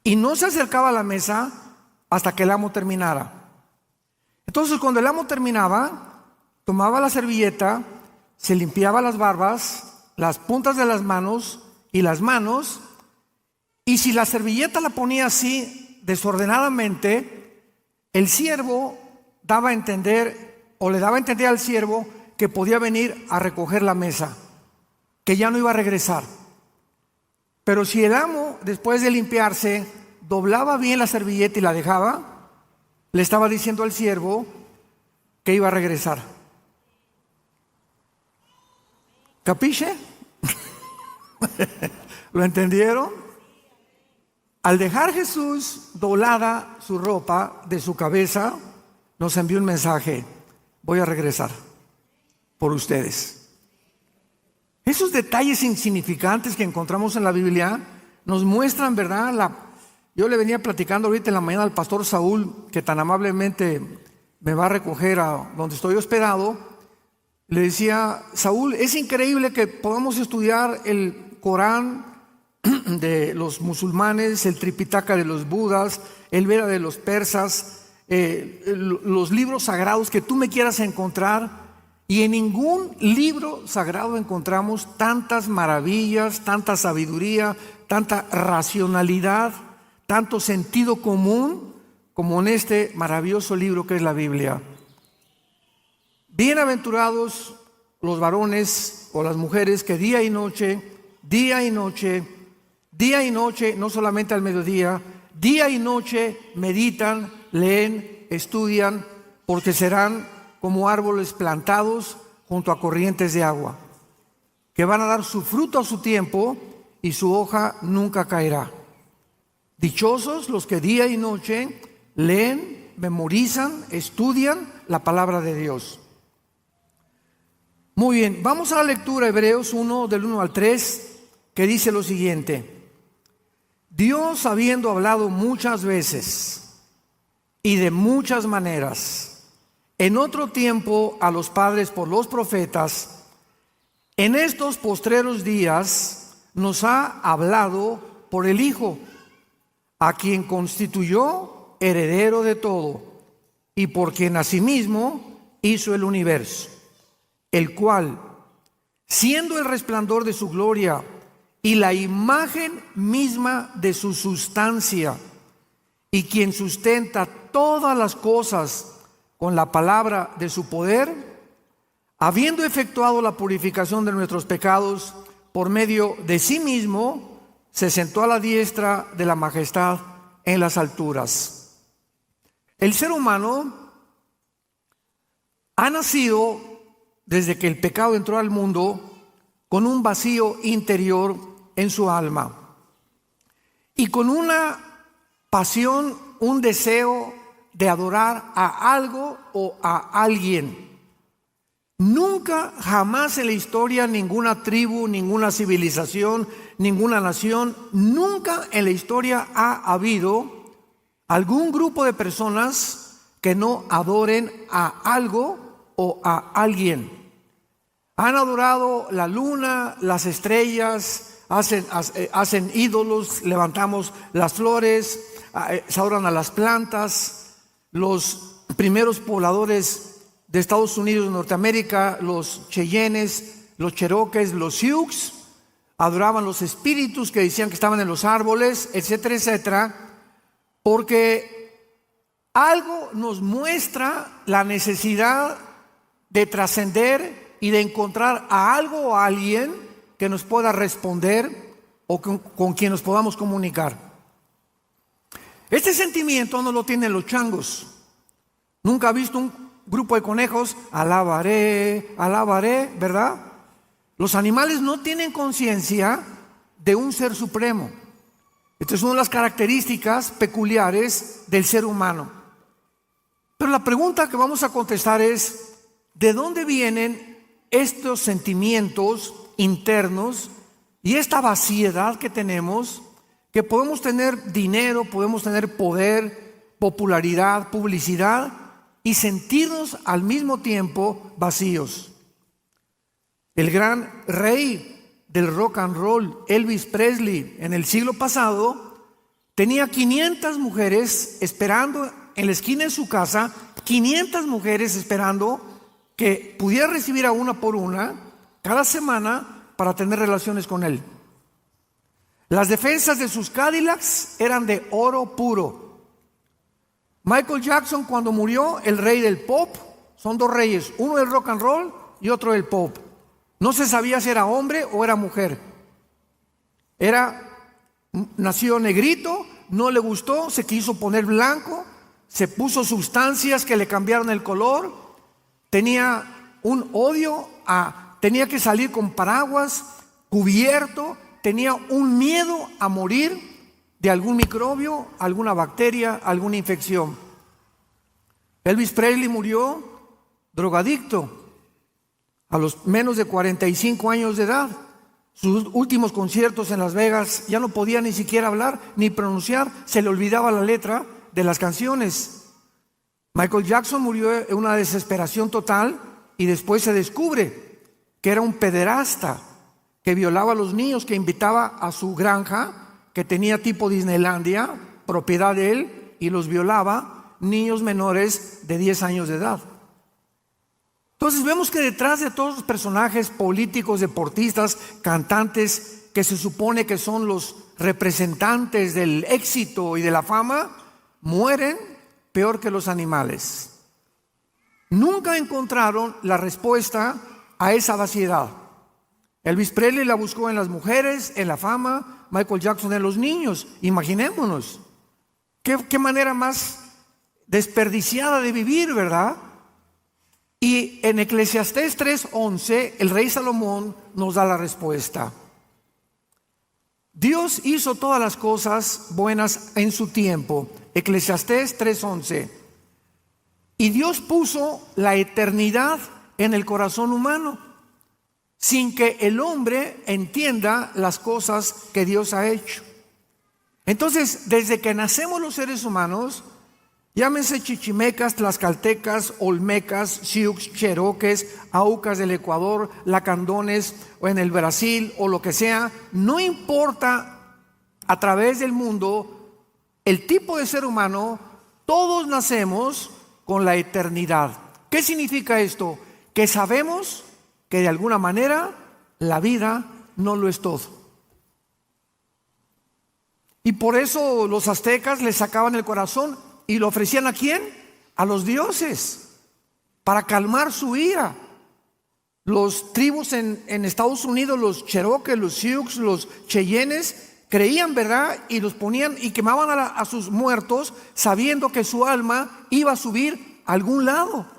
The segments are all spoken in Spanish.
y no se acercaba a la mesa hasta que el amo terminara. Entonces, cuando el amo terminaba, tomaba la servilleta, se limpiaba las barbas, las puntas de las manos y las manos, y si la servilleta la ponía así desordenadamente, el siervo daba a entender, o le daba a entender al siervo, que podía venir a recoger la mesa, que ya no iba a regresar. Pero si el amo, después de limpiarse, doblaba bien la servilleta y la dejaba, le estaba diciendo al siervo que iba a regresar. ¿Capiche? ¿Lo entendieron? Al dejar Jesús doblada su ropa de su cabeza, nos envió un mensaje: voy a regresar por ustedes. Esos detalles insignificantes que encontramos en la Biblia nos muestran, ¿verdad? Yo le venía platicando ahorita en la mañana al pastor Saúl, que tan amablemente me va a recoger a donde estoy hospedado. Le decía: Saúl, es increíble que podamos estudiar el Corán de los musulmanes, el Tripitaka de los budas, el Veda de los persas, los libros sagrados que tú me quieras encontrar, y en ningún libro sagrado encontramos tantas maravillas, tanta sabiduría, tanta racionalidad, tanto sentido común como en este maravilloso libro que es la Biblia. Bienaventurados los varones o las mujeres que día y noche, no solamente al mediodía, día y noche meditan, leen, estudian, porque serán como árboles plantados junto a corrientes de agua, que van a dar su fruto a su tiempo y su hoja nunca caerá. Dichosos los que día y noche leen, memorizan, estudian la palabra de Dios. Muy bien, vamos a la lectura, Hebreos 1, del 1 al 3, que dice lo siguiente: Dios, habiendo hablado muchas veces y de muchas maneras en otro tiempo a los padres por los profetas, en estos postreros días nos ha hablado por el Hijo, a quien constituyó heredero de todo, y por quien asimismo hizo el universo, el cual, siendo el resplandor de su gloria y la imagen misma de su sustancia, y quien sustenta todas las cosas con la palabra de su poder, habiendo efectuado la purificación de nuestros pecados por medio de sí mismo, se sentó a la diestra de la majestad en las alturas. El ser humano ha nacido, desde que el pecado entró al mundo, con un vacío interior en su alma y con una pasión, un deseo de adorar a algo o a alguien. Nunca, jamás en la historia, ninguna tribu, ninguna civilización, ninguna nación, nunca en la historia ha habido algún grupo de personas que no adoren a algo o a alguien. Han adorado la luna, las estrellas, hacen ídolos, levantamos las flores, se adoran a las plantas. Los primeros pobladores de Estados Unidos, Norteamérica, los Cheyennes, los Cherokees, los Sioux, adoraban los espíritus que decían que estaban en los árboles, etcétera, etcétera, porque algo nos muestra la necesidad de trascender y de encontrar a algo o a alguien que nos pueda responder o con quien nos podamos comunicar. Este sentimiento no lo tienen los changos. Nunca ha visto un grupo de conejos: alabaré, alabaré, ¿verdad? Los animales no tienen conciencia de un ser supremo. Esta es una de las características peculiares del ser humano. Pero la pregunta que vamos a contestar es: ¿de dónde vienen estos sentimientos internos y esta vaciedad que tenemos? Que podemos tener dinero, podemos tener poder, popularidad, publicidad, y sentirnos al mismo tiempo vacíos. El gran rey del rock and roll, Elvis Presley, en el siglo pasado, tenía 500 mujeres esperando en la esquina de su casa, 500 mujeres esperando que pudiera recibir a una por una cada semana para tener relaciones con él. Las defensas de sus Cadillacs eran de oro puro. Michael Jackson, cuando murió, el rey del pop, son dos reyes, uno del rock and roll y otro del pop. No se sabía si era hombre o era mujer. Nació negrito, no le gustó, se quiso poner blanco, se puso sustancias que le cambiaron el color, tenía un odio tenía que salir con paraguas, cubierto, tenía un miedo a morir de algún microbio, alguna bacteria, alguna infección. Elvis Presley murió drogadicto a los menos de 45 años de edad. Sus últimos conciertos en Las Vegas ya no podía ni siquiera hablar ni pronunciar, se le olvidaba la letra de las canciones. Michael Jackson murió en una desesperación total y después se descubre que era un pederasta, que violaba a los niños, que invitaba a su granja, que tenía tipo Disneylandia, propiedad de él, y los violaba, niños menores de 10 años de edad. Entonces vemos que detrás de todos los personajes políticos, deportistas, cantantes, que se supone que son los representantes del éxito y de la fama, mueren peor que los animales. Nunca encontraron la respuesta a esa vaciedad. Elvis Presley la buscó en las mujeres, en la fama, Michael Jackson en los niños. Imaginémonos, qué manera más desperdiciada de vivir, ¿verdad? Y en Eclesiastés 3:11, el rey Salomón nos da la respuesta. Dios hizo todas las cosas buenas en su tiempo. Eclesiastés 3:11. Y Dios puso la eternidad en el corazón humano, sin que el hombre entienda las cosas que Dios ha hecho. Entonces, desde que nacemos los seres humanos, llámense chichimecas, tlaxcaltecas, olmecas, sioux, cheroques, aucas del Ecuador, lacandones o en el Brasil o lo que sea, no importa a través del mundo el tipo de ser humano, todos nacemos con la eternidad. ¿Qué significa esto? Que sabemos que de alguna manera la vida no lo es todo. Y por eso los aztecas le sacaban el corazón y lo ofrecían ¿a quién? A los dioses, para calmar su ira. Los tribus en Estados Unidos, los Cherokee, los Sioux, los Cheyennes, creían, ¿verdad? Y los ponían y quemaban a sus muertos sabiendo que su alma iba a subir a algún lado.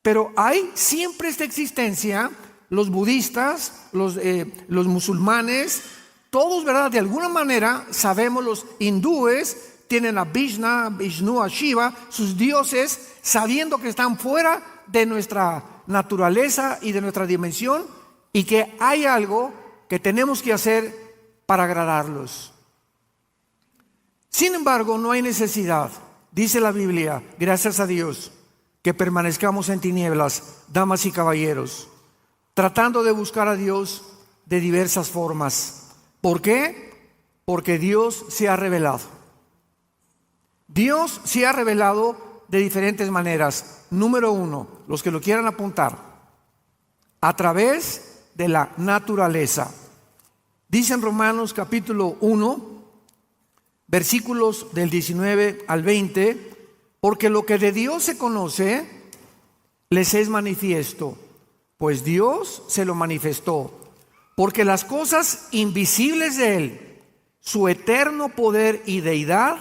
Pero hay siempre esta existencia, los budistas, los musulmanes, todos, ¿verdad? De alguna manera sabemos, los hindúes tienen a Vishnu, a Shiva, sus dioses, sabiendo que están fuera de nuestra naturaleza y de nuestra dimensión y que hay algo que tenemos que hacer para agradarlos. Sin embargo, no hay necesidad, dice la Biblia, gracias a Dios, que permanezcamos en tinieblas, damas y caballeros, tratando de buscar a Dios de diversas formas. ¿Por qué? Porque Dios se ha revelado. Dios se ha revelado de diferentes maneras. Número uno, los que lo quieran apuntar, a través de la naturaleza. Dice en Romanos capítulo 1, versículos del 19 al 20, porque lo que de Dios se conoce, les es manifiesto, pues Dios se lo manifestó. Porque las cosas invisibles de Él, su eterno poder y deidad,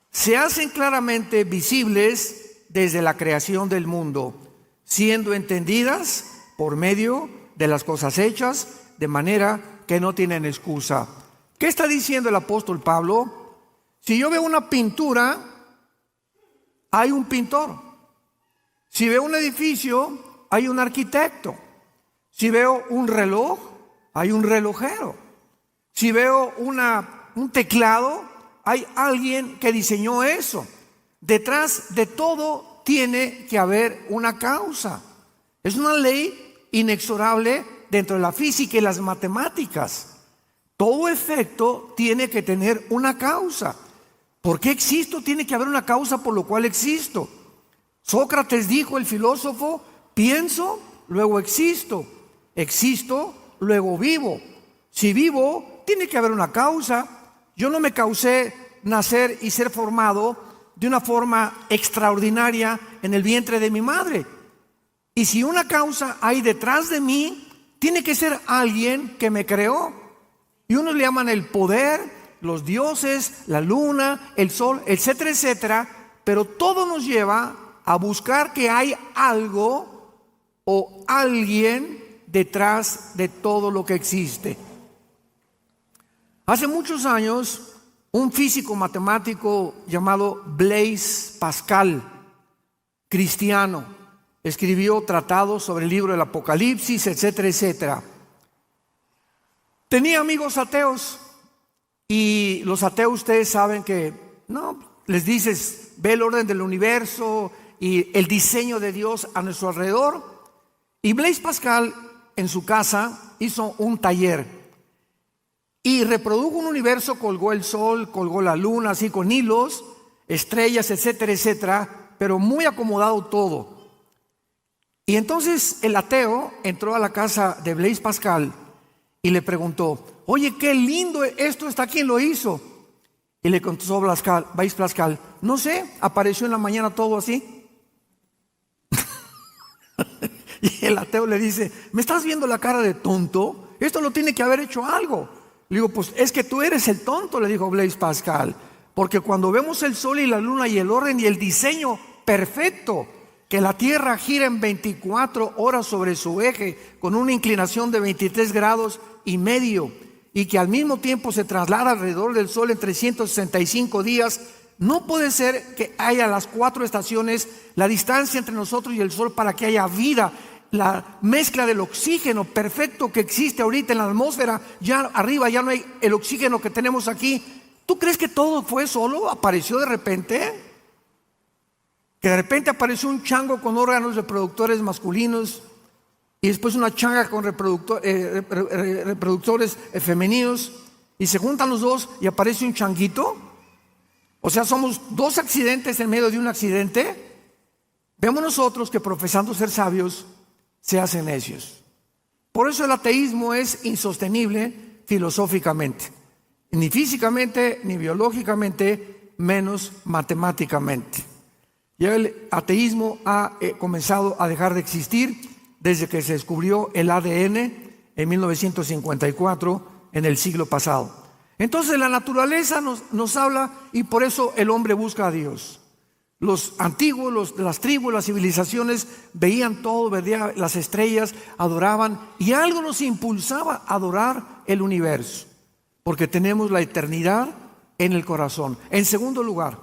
se hacen claramente visibles desde la creación del mundo, siendo entendidas por medio de las cosas hechas, de manera que no tienen excusa. ¿Qué está diciendo el apóstol Pablo? Si yo veo una pintura, hay un pintor. Si veo un edificio, hay un arquitecto. Si veo un reloj, hay un relojero. Si veo un teclado, hay alguien que diseñó eso. Detrás de todo tiene que haber una causa. Es una ley inexorable dentro de la física y las matemáticas. todo efecto tiene que tener una causa. ¿Por qué existo? Tiene que haber una causa por lo cual existo. Sócrates dijo, el filósofo, pienso, luego existo. Existo, luego vivo. Si vivo, tiene que haber una causa. Yo no me causé nacer y ser formado de una forma extraordinaria en el vientre de mi madre. Y si una causa hay detrás de mí, tiene que ser alguien que me creó. Y unos le llaman el poder, los dioses, la luna, el sol, etcétera, etcétera. Pero todo nos lleva a buscar que hay algo o alguien detrás de todo lo que existe. Hace muchos años, un físico matemático llamado Blaise Pascal, cristiano, escribió tratados sobre el libro del Apocalipsis, etcétera, etcétera. Tenía amigos ateos, y los ateos, ustedes saben que, no, les dices, ve el orden del universo y el diseño de Dios a nuestro alrededor. Y Blaise Pascal en su casa hizo un taller y reprodujo un universo, colgó el sol, colgó la luna, así con hilos, estrellas, etcétera, etcétera, pero muy acomodado todo. Y entonces el ateo entró a la casa de Blaise Pascal y le preguntó, oye, qué lindo esto está, ¿quién lo hizo? Y le contestó Blaise Pascal, no sé, apareció en la mañana todo así. Y el ateo le dice, ¿me estás viendo la cara de tonto? Esto lo tiene que haber hecho algo. Le digo, pues es que tú eres el tonto, le dijo Blaise Pascal, porque cuando vemos el sol y la luna y el orden y el diseño perfecto, que la Tierra gira en 24 horas sobre su eje con una inclinación de 23 grados y medio y que al mismo tiempo se traslada alrededor del sol en 365 días, no puede ser que haya las 4 estaciones, la distancia entre nosotros y el sol para que haya vida, la mezcla del oxígeno perfecto que existe ahorita en la atmósfera, ya arriba ya no hay el oxígeno que tenemos aquí. ¿Tú crees que todo fue solo? ¿Apareció de repente? Que de repente apareció un chango con órganos reproductores masculinos y después una changa con reproductores femeninos y se juntan los dos y aparece un changuito. O sea, somos 2 accidentes en medio de un accidente. Vemos nosotros que profesando ser sabios se hacen necios. Por eso el ateísmo es insostenible filosóficamente, ni físicamente, ni biológicamente, menos matemáticamente. Ya el ateísmo ha comenzado a dejar de existir desde que se descubrió el ADN en 1954, en el siglo pasado. Entonces la naturaleza nos habla y por eso el hombre busca a Dios. Los antiguos, las tribus, las civilizaciones veían todo, veían las estrellas, adoraban y algo nos impulsaba a adorar el universo, porque tenemos la eternidad en el corazón. En segundo lugar,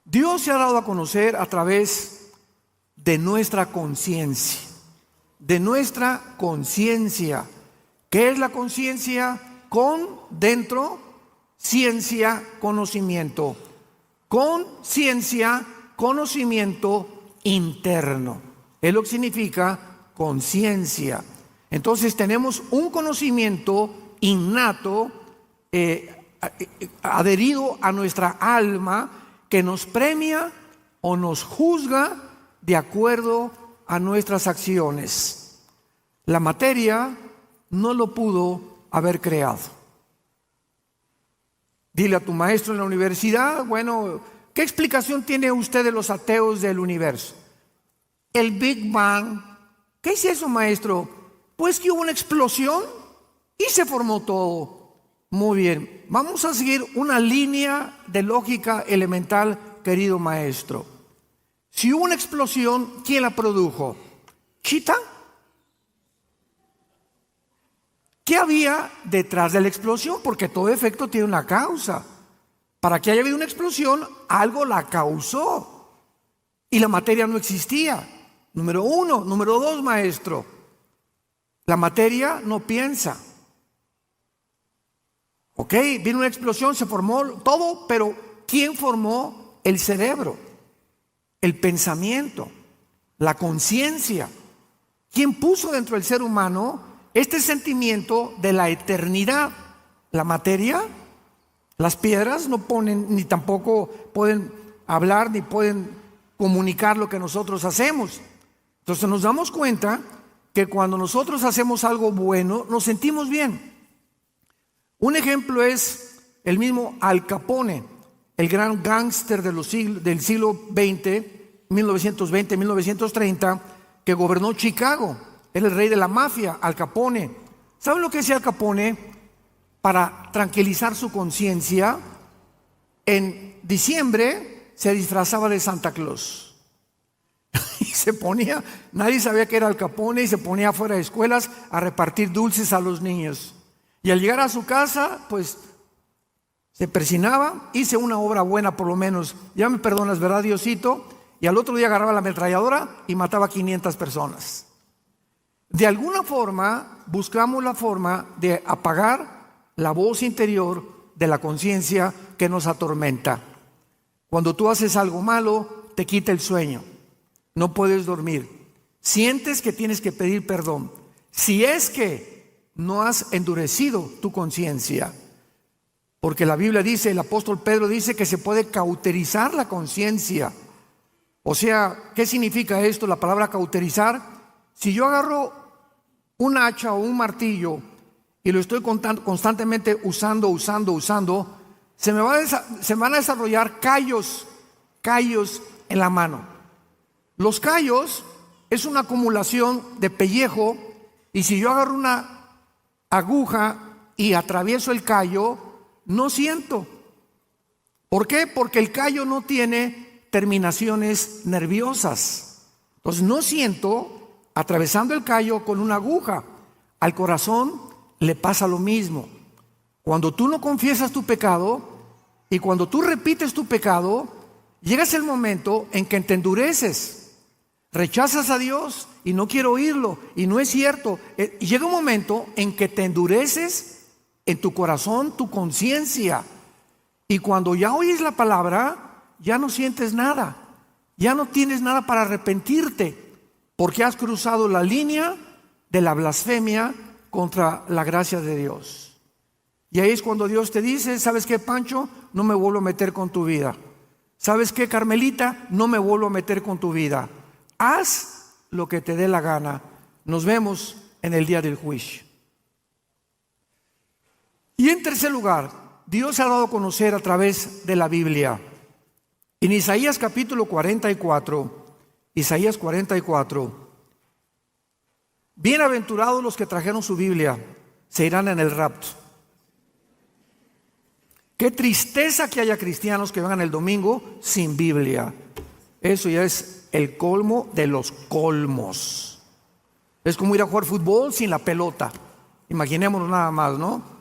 Dios se ha dado a conocer a través de nuestra conciencia, de nuestra conciencia. ¿Qué es la conciencia? Con, dentro, ciencia, conocimiento. Conciencia, conocimiento interno. Es lo que significa conciencia. Entonces tenemos un conocimiento innato, adherido a nuestra alma, que nos premia o nos juzga de acuerdo a nuestras acciones. La materia no lo pudo haber creado. Dile a tu maestro en la universidad, bueno, ¿qué explicación tiene usted de los ateos del universo? El Big Bang. ¿Qué es eso, maestro? Pues que hubo una explosión y se formó todo. Muy bien, vamos a seguir una línea de lógica elemental, querido maestro. Si hubo una explosión, ¿quién la produjo? ¿Chita? ¿Qué había detrás de la explosión? Porque todo efecto tiene una causa. Para que haya habido una explosión, algo la causó. Y la materia no existía. Número 1. Número 2, maestro. La materia no piensa. Ok, vino una explosión, se formó todo, pero ¿quién formó el cerebro? El pensamiento, la conciencia. ¿Quién puso dentro del ser humano este sentimiento de la eternidad. La materia, las piedras no ponen, ni tampoco pueden hablar, ni pueden comunicar lo que nosotros hacemos. Entonces nos damos cuenta que cuando nosotros hacemos algo bueno, nos sentimos bien. Un ejemplo es el mismo Al Capone, el gran gángster del siglo XX, 1920-1930, que gobernó Chicago. Era el rey de la mafia, Al Capone. ¿Saben lo que hacía Al Capone? Para tranquilizar su conciencia, en diciembre se disfrazaba de Santa Claus. Y se ponía, nadie sabía que era Al Capone, y se ponía afuera de escuelas a repartir dulces a los niños. Y al llegar a su casa, pues se persinaba, hice una obra buena por lo menos, ya me perdonas, ¿verdad, Diosito? Y al otro día agarraba la ametralladora y mataba a 500 personas. De alguna forma, buscamos la forma de apagar la voz interior de la conciencia que nos atormenta. Cuando tú haces algo malo, te quita el sueño, no puedes dormir, sientes que tienes que pedir perdón. Si es que no has endurecido tu conciencia, porque la Biblia dice, el apóstol Pedro dice que se puede cauterizar la conciencia. O sea, ¿qué significa esto? La palabra cauterizar. Si yo agarro un hacha o un martillo y lo estoy constantemente usando, se van a desarrollar callos en la mano. Los callos es una acumulación de pellejo, y si yo agarro una aguja y atravieso el callo, no siento. ¿Por qué? Porque el callo no tiene terminaciones nerviosas. Entonces no siento atravesando el callo con una aguja. Al corazón le pasa lo mismo. Cuando tú no confiesas tu pecado y cuando tú repites tu pecado, llegas el momento en que te endureces, rechazas a Dios y no quiero oírlo y no es cierto. Y llega un momento en que te endureces en tu corazón, tu conciencia, y cuando ya oyes la palabra, ya no sientes nada, ya no tienes nada para arrepentirte, porque has cruzado la línea de la blasfemia contra la gracia de Dios. Y ahí es cuando Dios te dice, ¿sabes qué, Pancho? No me vuelvo a meter con tu vida. ¿Sabes qué, Carmelita? No me vuelvo a meter con tu vida. Haz lo que te dé la gana. Nos vemos en el día del juicio. Y en tercer lugar, Dios ha dado a conocer a través de la Biblia. En Isaías capítulo 44, Isaías 44, bienaventurados los que trajeron su Biblia, se irán en el rapto. Qué tristeza que haya cristianos que vengan el domingo sin Biblia. Eso ya es el colmo de los colmos. Es como ir a jugar fútbol sin la pelota. Imaginémonos nada más, ¿no?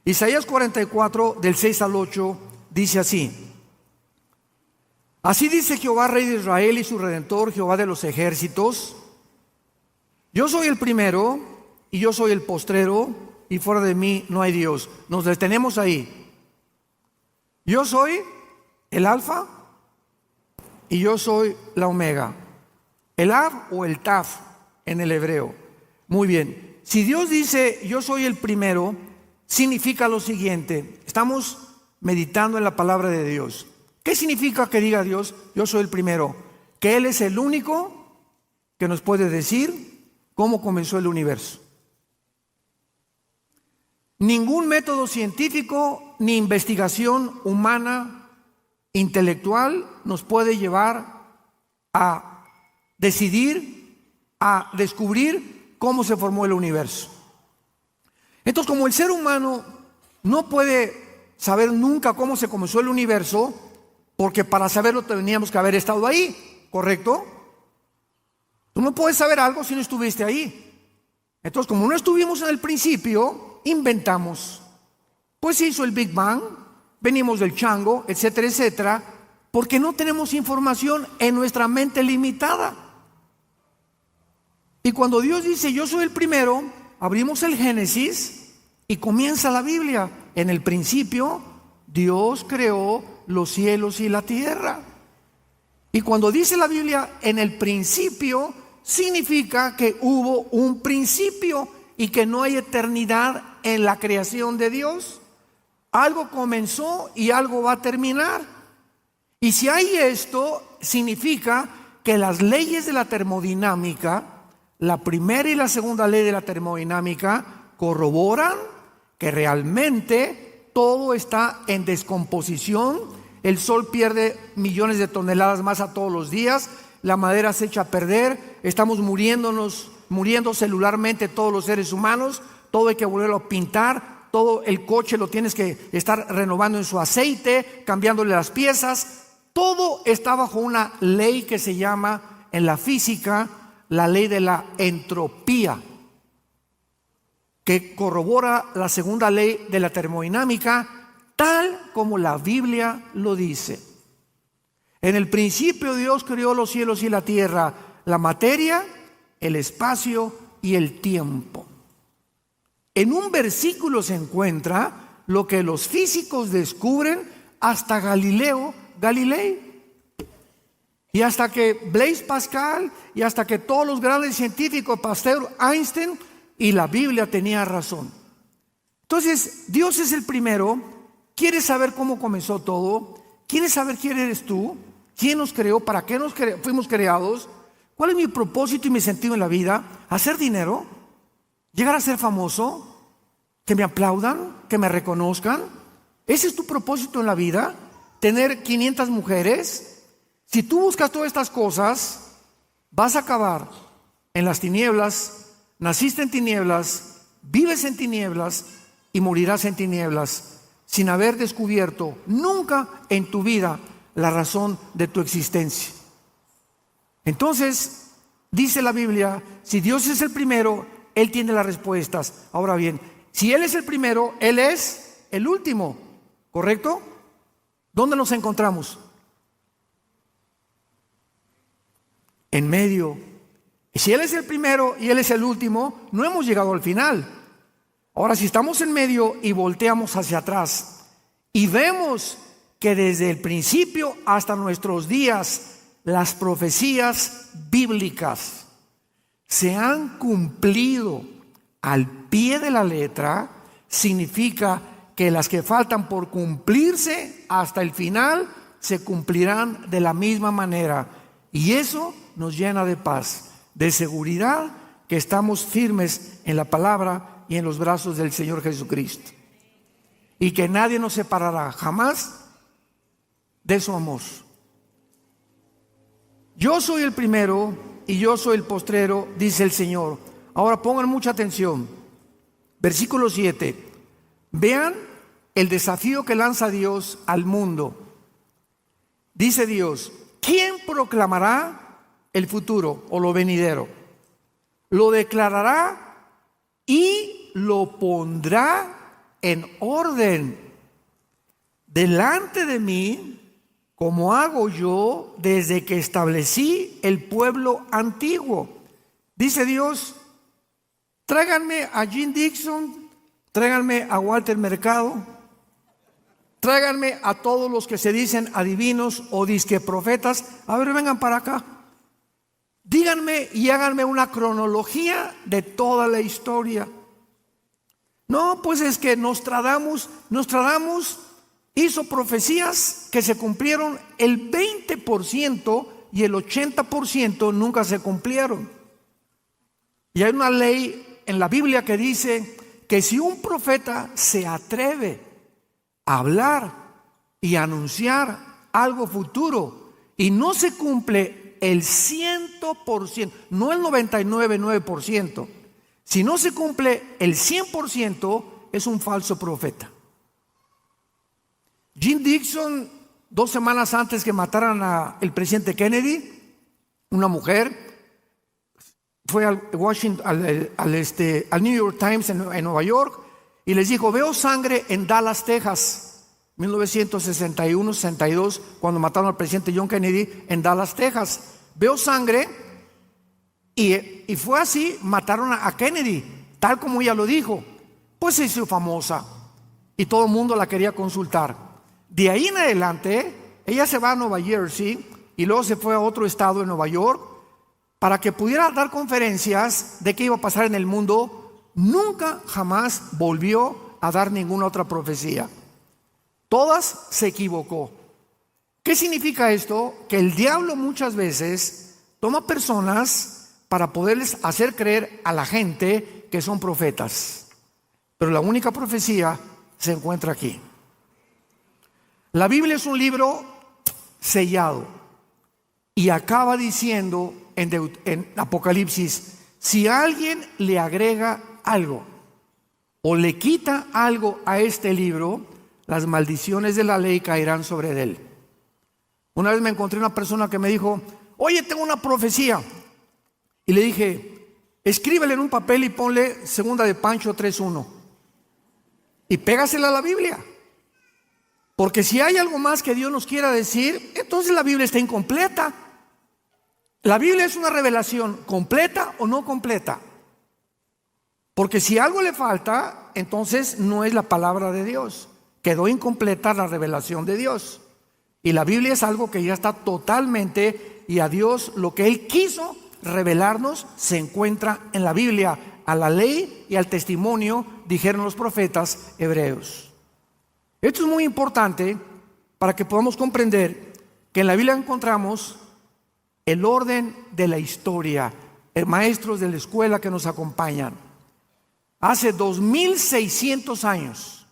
Isaías 44, del 6 al 8, dice así: así dice Jehová, Rey de Israel y su Redentor, Jehová de los ejércitos: yo soy el primero y yo soy el postrero, y fuera de mí no hay Dios. Nos detenemos ahí. Yo soy el alfa y yo soy la omega. El Av o el Taf en el hebreo. Muy bien. Si Dios dice yo soy el primero, significa lo siguiente. Estamos meditando en la palabra de Dios. ¿Qué significa que diga Dios yo soy el primero? Que Él es el único que nos puede decir cómo comenzó el universo. Ningún método científico ni investigación humana, intelectual, nos puede llevar a decidir, a descubrir cómo se formó el universo. Entonces, como el ser humano no puede saber nunca cómo se comenzó el universo, porque para saberlo teníamos que haber estado ahí, ¿correcto? Tú no puedes saber algo si no estuviste ahí. Entonces, como no estuvimos en el principio, inventamos. Pues se hizo el Big Bang, venimos del chango, etcétera, etcétera, porque no tenemos información en nuestra mente limitada. Y cuando Dios dice yo soy el primero, abrimos el Génesis y comienza la Biblia. En el principio, Dios creó los cielos y la tierra. Y cuando dice la Biblia en el principio, significa que hubo un principio. y que no hay eternidad en la creación de Dios? Algo comenzó y algo va a terminar. Y si hay esto, significa que las leyes de la termodinámica, la primera y la segunda ley de la termodinámica, corroboran que realmente todo está en descomposición. El sol pierde millones de toneladas más a todos los días, la madera se echa a perder, estamos muriendo celularmente todos los seres humanos, todo hay que volverlo a pintar, todo el coche lo tienes que estar renovando en su aceite, cambiándole las piezas. Todo está bajo una ley que se llama en la física la ley de la entropía, que corrobora la segunda ley de la termodinámica, tal como la Biblia lo dice. En el principio Dios creó los cielos y la tierra, la materia, el espacio y el tiempo. En un versículo se encuentra lo que los físicos descubren hasta Galileo Galilei, y hasta que Blaise Pascal, y hasta que todos los grandes científicos, Pasteur, Einstein, y la Biblia tenía razón. Entonces, Dios es el primero. ¿Quieres saber cómo comenzó todo? ¿Quieres saber quién eres tú? ¿Quién nos creó? ¿Para qué fuimos creados? ¿Cuál es mi propósito y mi sentido en la vida? ¿Hacer dinero? ¿Llegar a ser famoso? ¿Que me aplaudan? ¿Que me reconozcan? ¿Ese es tu propósito en la vida? ¿Tener 500 mujeres? Si tú buscas todas estas cosas, vas a acabar en las tinieblas. Naciste en tinieblas, vives en tinieblas y morirás en tinieblas, sin haber descubierto nunca en tu vida la razón de tu existencia. Entonces, dice la Biblia, si Dios es el primero, Él tiene las respuestas. Ahora bien, si Él es el primero, Él es el último, ¿correcto? ¿Dónde nos encontramos? En medio. Si Él es el primero y Él es el último, no hemos llegado al final. Ahora, si estamos en medio y volteamos hacia atrás y vemos que desde el principio hasta nuestros días las profecías bíblicas se han cumplido al pie de la letra, significa que las que faltan por cumplirse hasta el final se cumplirán de la misma manera. Y eso nos llena de paz, de seguridad, que estamos firmes en la palabra y en los brazos del Señor Jesucristo. Y que nadie nos separará jamás de su amor. Yo soy el primero y yo soy el postrero, dice el Señor. Ahora pongan mucha atención. Versículo 7. Vean el desafío que lanza Dios al mundo. Dice Dios: ¿quién proclamará el futuro o lo venidero? Lo declarará y lo pondrá en orden delante de mí, como hago yo desde que establecí el pueblo antiguo. Dice Dios: tráiganme a Jim Dixon, tráiganme a Walter Mercado, tráiganme a todos los que se dicen adivinos o disque profetas. A ver, vengan para acá. Díganme y háganme una cronología de toda la historia. No, pues es que Nostradamus hizo profecías que se cumplieron el 20% y el 80% nunca se cumplieron. Y hay una ley en la Biblia que dice que si un profeta se atreve a hablar y anunciar algo futuro y no se cumple el 100%, no el 99,9%, si no se cumple el 100%, es un falso profeta. Jim Dixon, 2 semanas antes que mataran al presidente Kennedy, una mujer fue al New York Times en Nueva York y les dijo: veo sangre en Dallas, Texas, 1961-62, cuando mataron al presidente John Kennedy en Dallas, Texas. Veo sangre y fue así, mataron a Kennedy, tal como ella lo dijo. Pues se hizo famosa y todo el mundo la quería consultar. De ahí en adelante, ella se va a Nueva Jersey y luego se fue a otro estado en Nueva York para que pudiera dar conferencias de qué iba a pasar en el mundo nunca jamás volvió a dar ninguna otra profecía. Todas se equivocó. ¿Qué significa esto? Que el diablo muchas veces toma personas para poderles hacer creer a la gente que son profetas. Pero la única profecía se encuentra aquí. La Biblia es un libro sellado y acaba diciendo en Apocalipsis: si alguien le agrega algo o le quita algo a este libro, las maldiciones de la ley caerán sobre él. Una vez me encontré una persona que me dijo: oye, tengo una profecía. Y le dije: escríbele en un papel y ponle 2 de Pancho 3:1 y pégasela a la Biblia. Porque si hay algo más que Dios nos quiera decir, entonces la Biblia está incompleta. La Biblia es una revelación completa o no completa. Porque si algo le falta, entonces no es la palabra de Dios. Quedó incompleta la revelación de Dios. Y la Biblia es algo que ya está totalmente, y a Dios lo que Él quiso revelarnos se encuentra en la Biblia. A la ley y al testimonio, dijeron los profetas hebreos. Esto es muy importante para que podamos comprender que en la Biblia encontramos el orden de la historia. Maestros de la escuela que nos acompañan, hace 2600 años,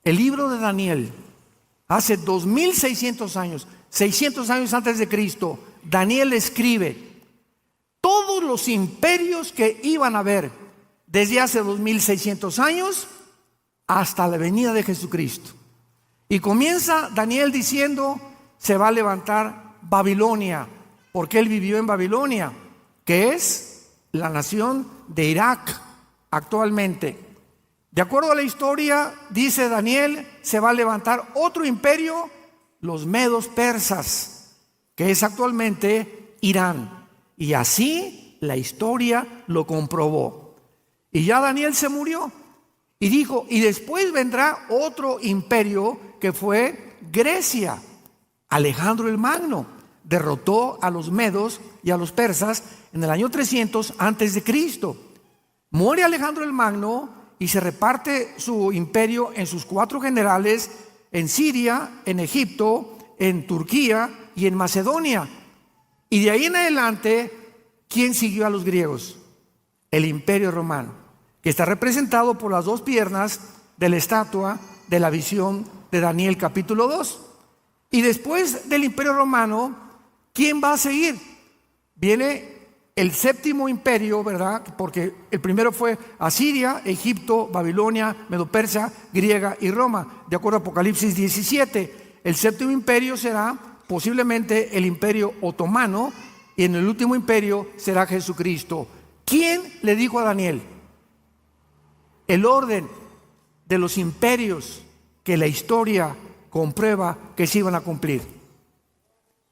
el libro de Daniel, hace 2600 años, 600 años antes de Cristo, Daniel escribe todos los imperios que iban a haber desde hace 2600 años hasta la venida de Jesucristo. Y comienza Daniel diciendo: se va a levantar Babilonia, porque él vivió en Babilonia, que es la nación de Irak actualmente. De acuerdo a la historia, dice Daniel, se va a levantar otro imperio, los medos persas, que es actualmente Irán. Y así la historia lo comprobó. Y ya Daniel se murió. Y dijo: y después vendrá otro imperio, que fue Grecia. Alejandro el Magno derrotó a los medos y a los persas en el año 300 antes de Cristo. Muere Alejandro el Magno y se reparte su imperio en sus 4 generales, en Siria, en Egipto, en Turquía y en Macedonia. Y de ahí en adelante, ¿quién siguió a los griegos? El Imperio Romano, que está representado por las 2 piernas de la estatua de la visión de Daniel capítulo 2. Y después del Imperio Romano, ¿quién va a seguir? Viene el 7º imperio, ¿verdad? Porque el primero fue Asiria, Egipto, Babilonia, Medo-Persia, Griega y Roma, de acuerdo a Apocalipsis 17. El 7º imperio será posiblemente el Imperio Otomano, y en el último imperio será Jesucristo. ¿Quién le dijo a Daniel el orden de los imperios que la historia comprueba que se iban a cumplir?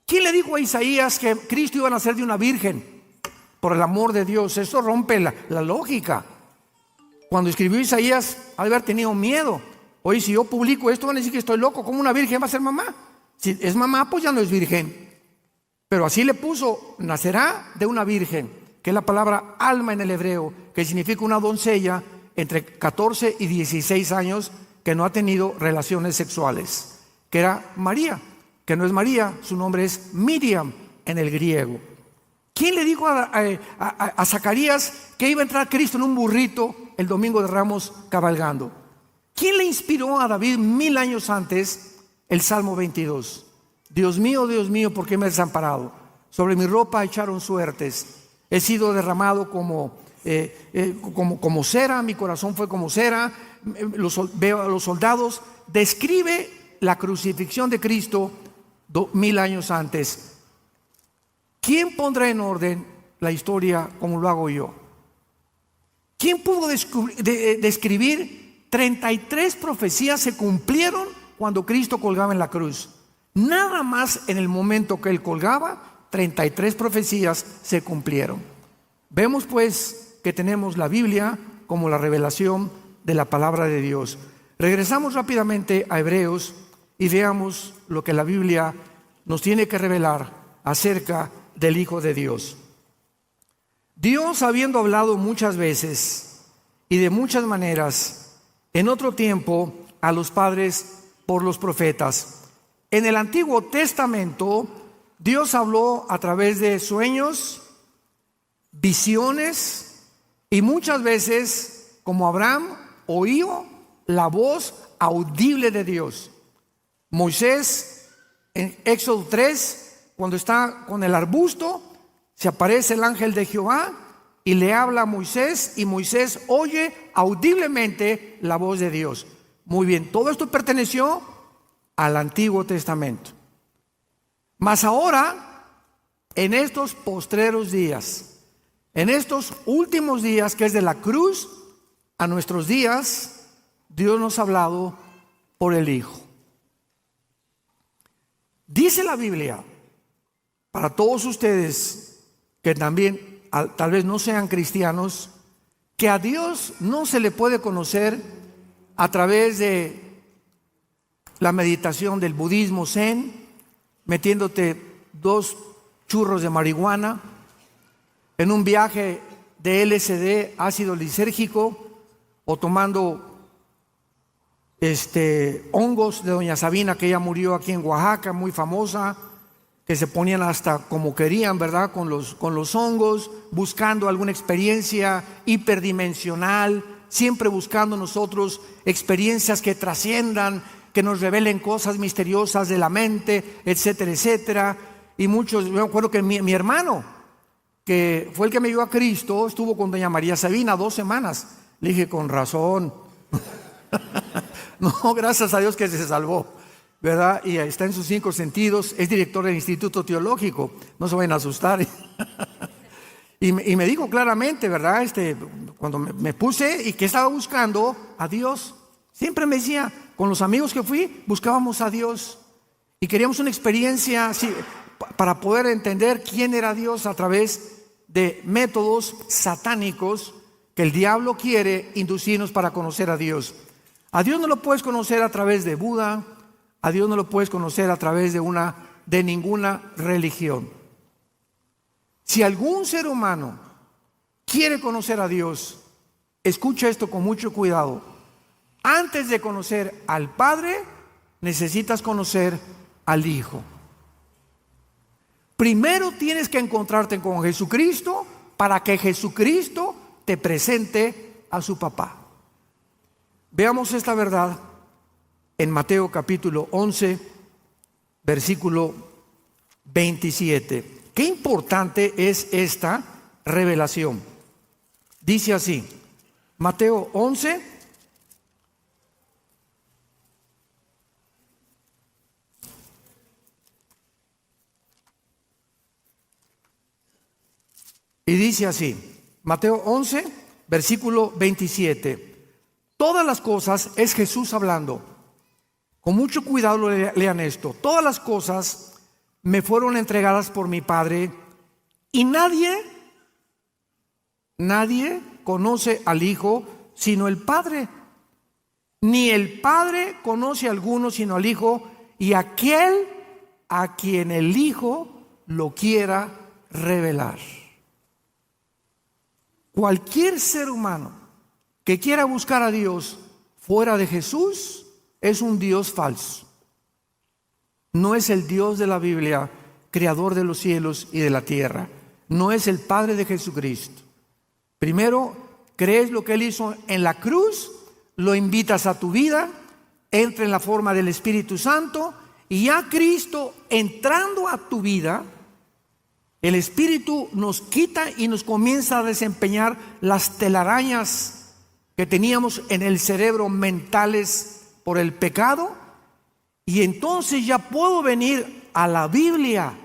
¿Quién le dijo a Isaías que Cristo iba a nacer de una virgen? Por el amor de Dios, eso rompe la lógica. Cuando escribió Isaías, al haber tenido miedo. Oye, si yo publico esto, van a decir que estoy loco. ¿Cómo una virgen va a ser mamá? Si es mamá, pues ya no es virgen. Pero así le puso: nacerá de una virgen, que es la palabra alma en el hebreo, que significa una doncella entre 14 y 16 años que no ha tenido relaciones sexuales, que era María, que no es María, su nombre es Miriam en el griego. ¿Quién le dijo a Zacarías que iba a entrar Cristo en un burrito el domingo de Ramos cabalgando? ¿Quién le inspiró a David 1000 años antes el Salmo 22? Dios mío, ¿por qué me has desamparado? Sobre mi ropa echaron suertes. He sido derramado como cera, mi corazón fue como cera. Veo a los soldados. Describe la crucifixión de Cristo 1000 años antes. ¿Quién pondrá en orden la historia como lo hago yo? ¿Quién pudo describir 33 profecías se cumplieron cuando Cristo colgaba en la cruz? Nada más en el momento que Él colgaba, 33 profecías se cumplieron. Vemos pues que tenemos la Biblia como la revelación de la palabra de Dios. Regresamos rápidamente a Hebreos y veamos lo que la Biblia nos tiene que revelar acerca del Hijo de Dios. Dios, habiendo hablado muchas veces y de muchas maneras, en otro tiempo, a los padres por los profetas. En el Antiguo Testamento, Dios habló a través de sueños, visiones, y muchas veces, como Abraham, oyó la voz audible de Dios. Moisés, en Éxodo 3, cuando está con el arbusto, se aparece el ángel de Jehová y le habla a Moisés, y Moisés oye audiblemente la voz de Dios. Muy bien, todo esto perteneció al Antiguo Testamento. Mas ahora, en estos postreros días, en estos últimos días, que es de la cruz a nuestros días, Dios nos ha hablado por el Hijo. Dice la Biblia, para todos ustedes que también tal vez no sean cristianos, que a Dios no se le puede conocer a través de la meditación del budismo zen, metiéndote 2 churros de marihuana, en un viaje de LSD, ácido lisérgico, o tomando hongos de doña Sabina, que ella murió aquí en Oaxaca, muy famosa, que se ponían hasta como querían, ¿verdad? Con los hongos, buscando alguna experiencia hiperdimensional, siempre buscando nosotros experiencias que trasciendan, que nos revelen cosas misteriosas de la mente, etcétera, etcétera. Y muchos, yo me acuerdo que mi hermano, que fue el que me dio a Cristo, estuvo con doña María Sabina 2 semanas. Le dije, con razón. No, gracias a Dios que se salvó, ¿verdad? Y está en sus 5 sentidos, es director del Instituto Teológico, no se vayan a asustar. Y me dijo claramente, ¿verdad? Cuando me puse y que estaba buscando a Dios, siempre me decía, con los amigos que fui, buscábamos a Dios y queríamos una experiencia así, para poder entender quién era Dios a través de métodos satánicos que el diablo quiere inducirnos para conocer a Dios. A Dios no lo puedes conocer a través de Buda, a Dios no lo puedes conocer a través de ninguna religión. Si algún ser humano quiere conocer a Dios, escucha esto con mucho cuidado. Antes de conocer al Padre, necesitas conocer al Hijo. Primero tienes que encontrarte con Jesucristo para que Jesucristo te presente a su papá. Veamos esta verdad en Mateo capítulo 11, versículo 27. Qué importante es esta revelación. Dice así, Mateo 11, y dice así, Mateo 11, versículo 27. Todas las cosas, es Jesús hablando, con mucho cuidado lean esto, todas las cosas me fueron entregadas por mi Padre, y nadie conoce al Hijo sino el Padre, ni el Padre conoce a alguno sino al Hijo, y aquel a quien el Hijo lo quiera revelar. Cualquier ser humano que quiera buscar a Dios fuera de Jesús es un Dios falso. No es el Dios de la Biblia, creador de los cielos y de la tierra. No es el Padre de Jesucristo. Primero, crees lo que Él hizo en la cruz, lo invitas a tu vida, entra en la forma del Espíritu Santo, y ya Cristo entrando a tu vida, el Espíritu nos quita y nos comienza a desempeñar las telarañas que teníamos en el cerebro mentales por el pecado, y entonces ya puedo venir a la Biblia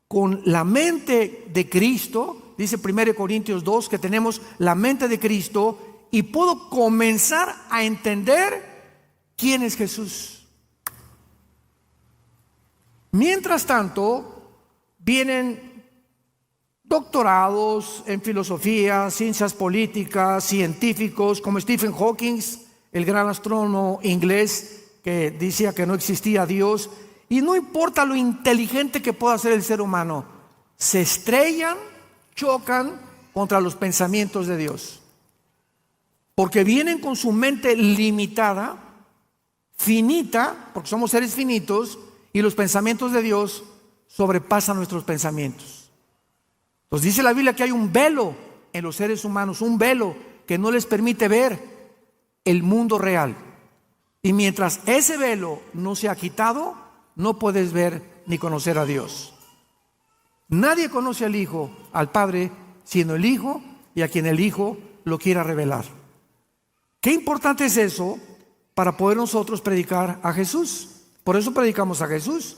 con la mente de Cristo. Dice 1 Corintios 2 que tenemos la mente de Cristo, y puedo comenzar a entender quién es Jesús. Mientras tanto, vienen doctorados en filosofía, ciencias políticas, científicos como Stephen Hawking, el gran astrónomo inglés que decía que no existía Dios, y no importa lo inteligente que pueda ser el ser humano, se estrellan, chocan contra los pensamientos de Dios. porque vienen con su mente limitada, finita, porque somos seres finitos, y los pensamientos de Dios sobrepasan nuestros pensamientos. Entonces dice la Biblia que hay un velo en los seres humanos, un velo que no les permite ver el mundo real. Y mientras ese velo no se ha quitado, no puedes ver ni conocer a Dios. Nadie conoce al Hijo, al Padre, sino el Hijo y a quien el Hijo lo quiera revelar. Qué importante es eso para poder nosotros predicar a Jesús. Por eso predicamos a Jesús,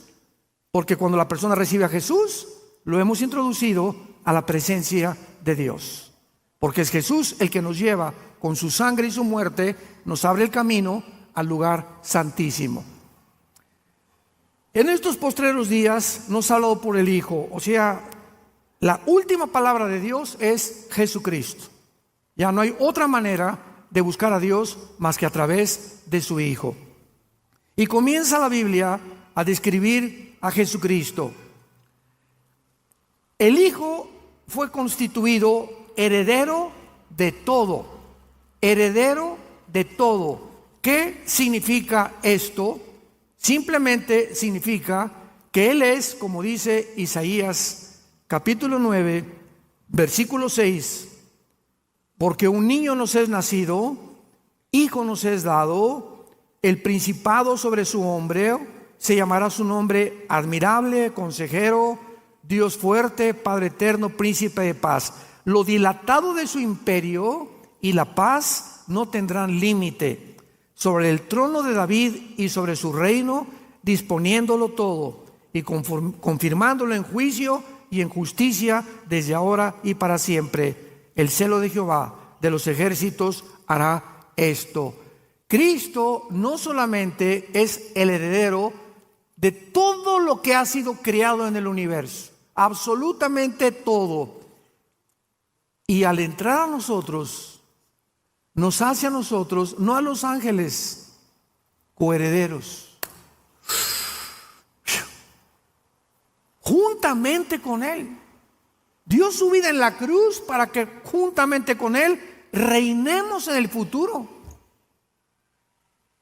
porque cuando la persona recibe a Jesús, lo hemos introducido a la presencia de Dios. Porque es Jesús el que nos lleva con su sangre y su muerte, nos abre el camino al lugar santísimo. En estos postreros días nos ha hablado por el Hijo, o sea, la última palabra de Dios es Jesucristo. Ya no hay otra manera de buscar a Dios más que a través de su Hijo. Y comienza la Biblia a describir a Jesucristo. El Hijo fue constituido heredero de todo. Heredero de todo. ¿Qué significa esto? Simplemente significa que Él es, como dice Isaías capítulo 9, versículo 6, porque un niño nos es nacido, hijo nos es dado, el principado sobre su hombro, se llamará su nombre admirable, consejero, Dios fuerte, Padre eterno, príncipe de paz. Lo dilatado de su imperio y la paz no tendrán límite. Sobre el trono de David y sobre su reino, disponiéndolo todo y confirmándolo en juicio y en justicia desde ahora y para siempre. El celo de Jehová de los ejércitos hará esto. Cristo no solamente es el heredero de todo lo que ha sido creado en el universo, absolutamente todo. Y al entrar a nosotros, nos hace a nosotros, no a los ángeles, coherederos, juntamente con Él. Dio su vida en la cruz para que juntamente con Él reinemos en el futuro.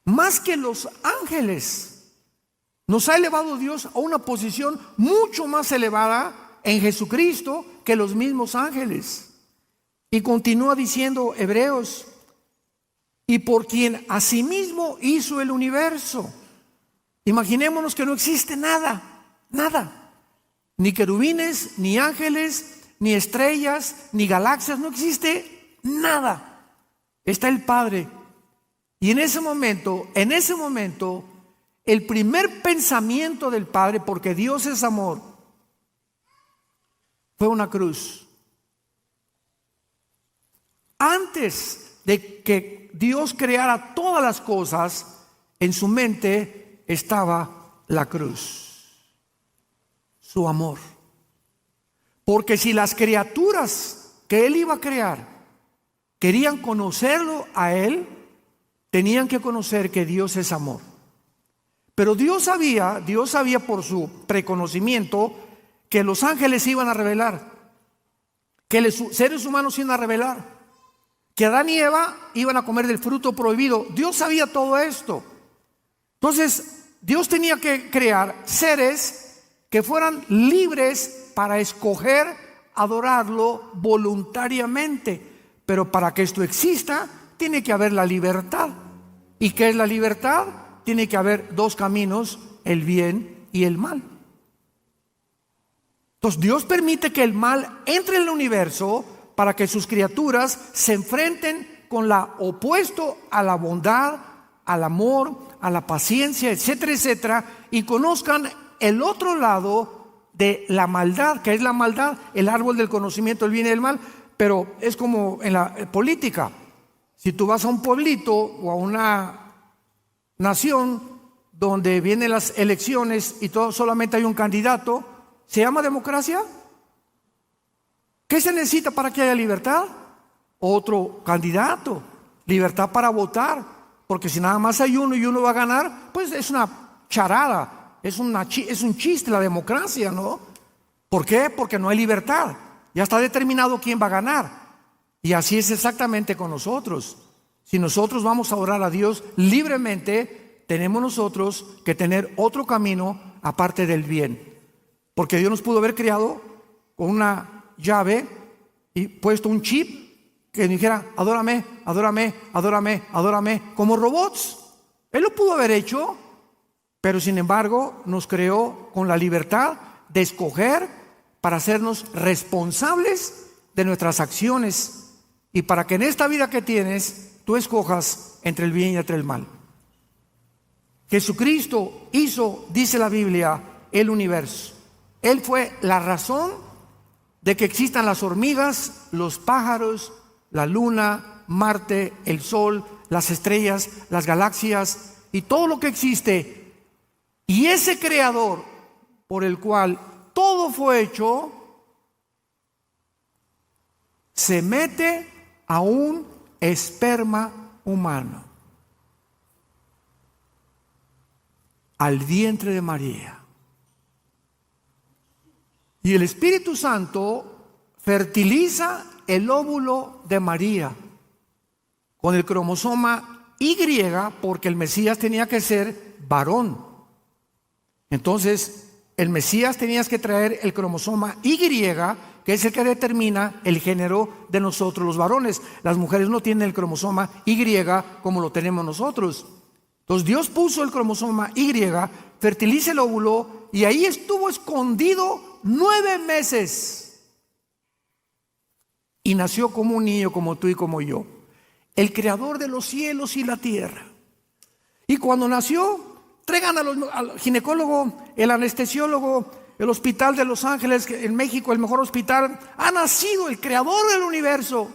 Más que los ángeles, nos ha elevado Dios a una posición mucho más elevada en Jesucristo que los mismos ángeles. Y continúa diciendo Hebreos, y por quien asimismo hizo el universo. Imaginémonos que no existe nada, nada. Ni querubines, ni ángeles, ni estrellas, ni galaxias, no existe nada. Está el Padre. Y en ese momento, el primer pensamiento del Padre, porque Dios es amor, fue una cruz. Antes de que Dios creara todas las cosas, en su mente estaba la cruz, su amor. Porque si las criaturas que Él iba a crear querían conocerlo a Él, tenían que conocer que Dios es amor. Pero Dios sabía por su preconocimiento que los ángeles se iban a rebelar, que los seres humanos se iban a rebelar, que Adán y Eva iban a comer del fruto prohibido. Dios sabía todo esto. Entonces, Dios tenía que crear seres que fueran libres para escoger adorarlo voluntariamente. Pero para que esto exista, tiene que haber la libertad. ¿Y qué es la libertad? Tiene que haber dos caminos, el bien y el mal. Entonces Dios permite que el mal entre en el universo para que sus criaturas se enfrenten con lo opuesto a la bondad, al amor, a la paciencia, etcétera, etcétera, y conozcan el otro lado de la maldad, que es la maldad, el árbol del conocimiento del bien y del mal. Pero es como en la política. Si tú vas a un pueblito o a una nación donde vienen las elecciones y solamente hay un candidato, ¿se llama democracia? ¿Qué se necesita para que haya libertad? Otro candidato, libertad para votar, porque si nada más hay uno y uno va a ganar, pues es una charada, es un chiste la democracia, ¿no? ¿Por qué? Porque no hay libertad, ya está determinado quién va a ganar. Y así es exactamente con nosotros. Si nosotros vamos a orar a Dios libremente, tenemos nosotros que tener otro camino aparte del bien. Porque Dios nos pudo haber creado con una llave y puesto un chip que dijera: adórame, adórame, adórame, adórame, como robots. Él lo pudo haber hecho, pero sin embargo nos creó con la libertad de escoger para hacernos responsables de nuestras acciones y para que en esta vida que tienes tú escojas entre el bien y entre el mal. Jesucristo hizo, dice la Biblia, el universo. Él fue la razón de que existan las hormigas, los pájaros, la luna, Marte, el sol, las estrellas, las galaxias y todo lo que existe. Y ese creador por el cual todo fue hecho se mete a un esperma humano, al vientre de María. Y el Espíritu Santo fertiliza el óvulo de María con el cromosoma Y, porque el Mesías tenía que ser varón. Entonces, el Mesías tenía que traer el cromosoma Y, que es el que determina el género de nosotros los varones. Las mujeres no tienen el cromosoma Y como lo tenemos nosotros. Entonces Dios puso el cromosoma Y, fertiliza el óvulo y ahí estuvo escondido 9 meses. Y nació como un niño, como tú y como yo. El creador de los cielos y la tierra. Y cuando nació, traigan al ginecólogo, el anestesiólogo, el hospital de Los Ángeles, en México, el mejor hospital. Ha nacido el creador del universo.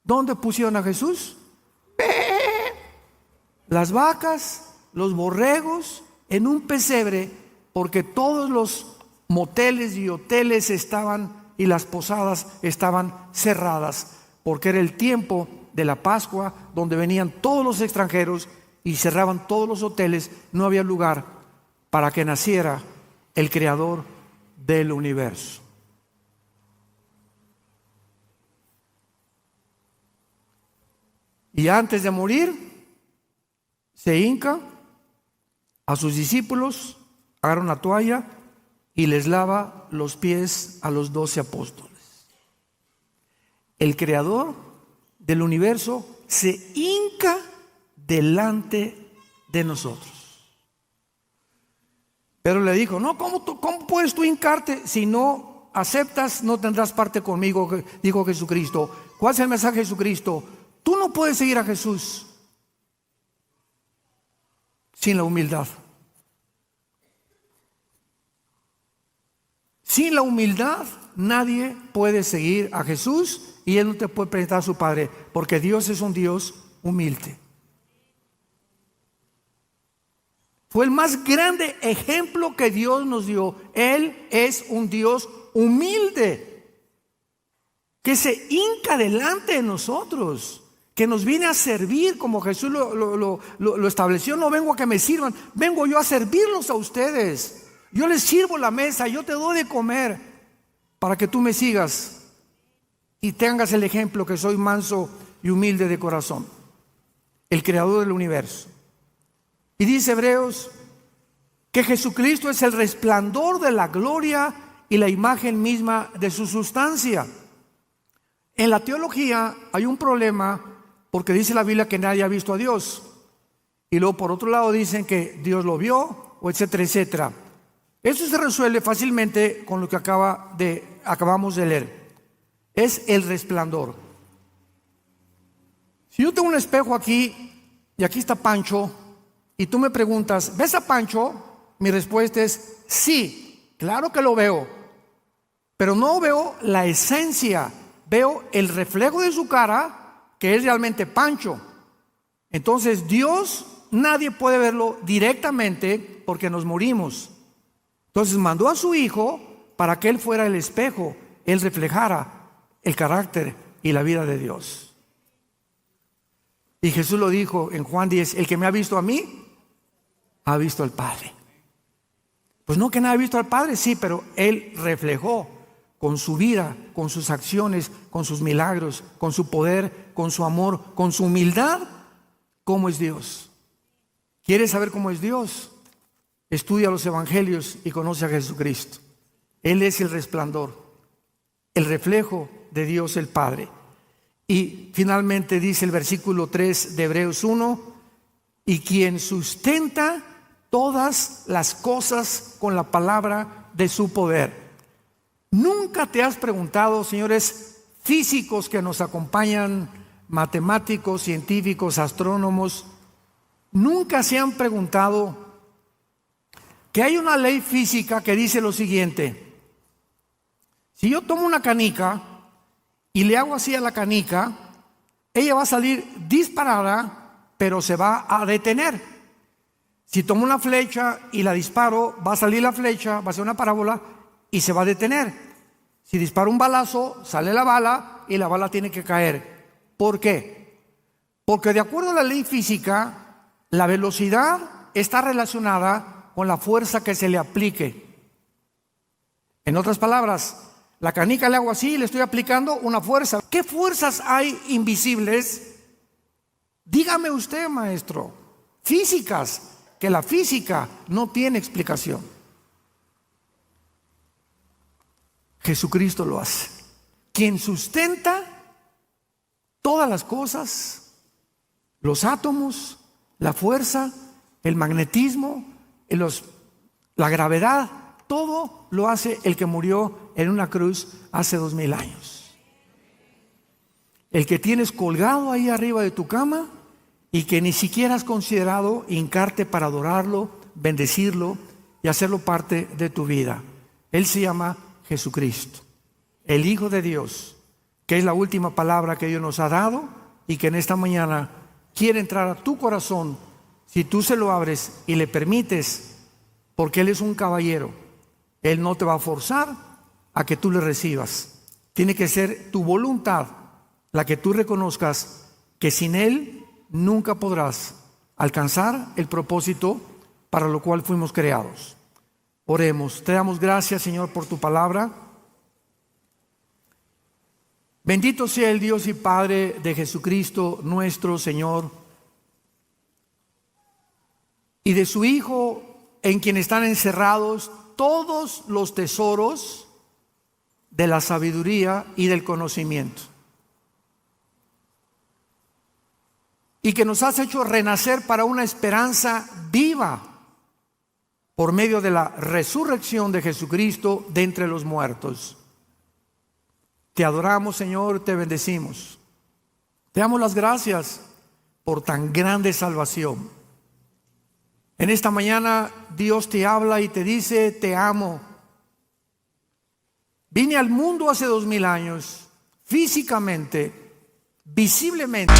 ¿Dónde pusieron a Jesús? Las vacas, los borregos, en un pesebre, porque todos los moteles y hoteles y las posadas estaban cerradas, porque era el tiempo de la Pascua, donde venían todos los extranjeros y cerraban todos los hoteles. No había lugar para que naciera el creador del universo. Y antes de morir, se hinca a sus discípulos, agarra una toalla y les lava los pies a los 12 apóstoles. El creador del universo se hinca delante de nosotros. Pero le dijo: no, ¿cómo puedes tú hincarte? Si no aceptas, no tendrás parte conmigo, dijo Jesucristo. ¿Cuál es el mensaje de Jesucristo? Tú no puedes seguir a Jesús sin la humildad. Sin la humildad nadie puede seguir a Jesús y Él no te puede presentar a su Padre, porque Dios es un Dios humilde. Fue el más grande ejemplo que Dios nos dio. Él es un Dios humilde, que se hinca delante de nosotros, que nos viene a servir como Jesús lo estableció. No vengo a que me sirvan, vengo yo a servirlos a ustedes. Yo les sirvo la mesa, yo te doy de comer para que tú me sigas y tengas el ejemplo que soy manso y humilde de corazón. El creador del universo. Y dice Hebreos que Jesucristo es el resplandor de la gloria y la imagen misma de su sustancia. En la teología hay un problema, porque dice la Biblia que nadie ha visto a Dios. Y luego por otro lado dicen que Dios lo vio, o etcétera, etcétera. Eso se resuelve fácilmente con lo que acabamos de leer. Es el resplandor. Si yo tengo un espejo aquí y aquí está Pancho, y tú me preguntas: ¿ves a Pancho? Mi respuesta es sí, claro que lo veo, pero no veo la esencia, veo el reflejo de su cara, que es realmente Pancho. Entonces Dios, nadie puede verlo directamente porque nos morimos. Entonces mandó a su Hijo para que Él fuera el espejo, Él reflejara el carácter y la vida de Dios. Y Jesús lo dijo en Juan 10: el que me ha visto a mí, ha visto al Padre. Pues no que nadie ha visto al Padre, sí, pero Él reflejó con su vida, con sus acciones, con sus milagros, con su poder, con su amor, con su humildad, cómo es Dios. ¿Quieres saber cómo es Dios? Estudia los evangelios y conoce a Jesucristo. Él es el resplandor, el reflejo de Dios el Padre. Y finalmente dice el versículo 3 de Hebreos 1, y quien sustenta todas las cosas con la palabra de su poder. ¿Nunca te has preguntado, señores físicos que nos acompañan, matemáticos, científicos, astrónomos, nunca se han preguntado que hay una ley física que dice lo siguiente? Si yo tomo una canica y le hago así a la canica, ella va a salir disparada, pero se va a detener. Si tomo una flecha y la disparo, va a salir la flecha, va a ser una parábola y se va a detener. Si disparo un balazo, sale la bala y la bala tiene que caer. ¿Por qué? Porque de acuerdo a la ley física, la velocidad está relacionada con la fuerza que se le aplique. En otras palabras, la canica le hago así y le estoy aplicando una fuerza. ¿Qué fuerzas hay invisibles? Dígame usted, maestro. Físicas, que la física no tiene explicación. Jesucristo lo hace. Quien sustenta todas las cosas, los átomos, la fuerza, el magnetismo, la gravedad, todo lo hace el que murió en una cruz hace 2000 años. El que tienes colgado ahí arriba de tu cama y que ni siquiera has considerado hincarte para adorarlo, bendecirlo y hacerlo parte de tu vida. Él se llama Jesucristo, el Hijo de Dios, que es la última palabra que Dios nos ha dado y que en esta mañana quiere entrar a tu corazón si tú se lo abres y le permites, porque Él es un caballero. Él no te va a forzar a que tú le recibas. Tiene que ser tu voluntad la que tú reconozcas que sin Él nunca podrás alcanzar el propósito para lo cual fuimos creados. Oremos. Te damos gracias, Señor, por tu palabra. Bendito sea el Dios y Padre de Jesucristo, nuestro Señor, y de su Hijo, en quien están encerrados todos los tesoros de la sabiduría y del conocimiento. Y que nos has hecho renacer para una esperanza viva por medio de la resurrección de Jesucristo de entre los muertos. Te adoramos, Señor, te bendecimos. Te damos las gracias por tan grande salvación. En esta mañana Dios te habla y te dice: te amo. Vine al mundo hace 2000 años, físicamente, visiblemente.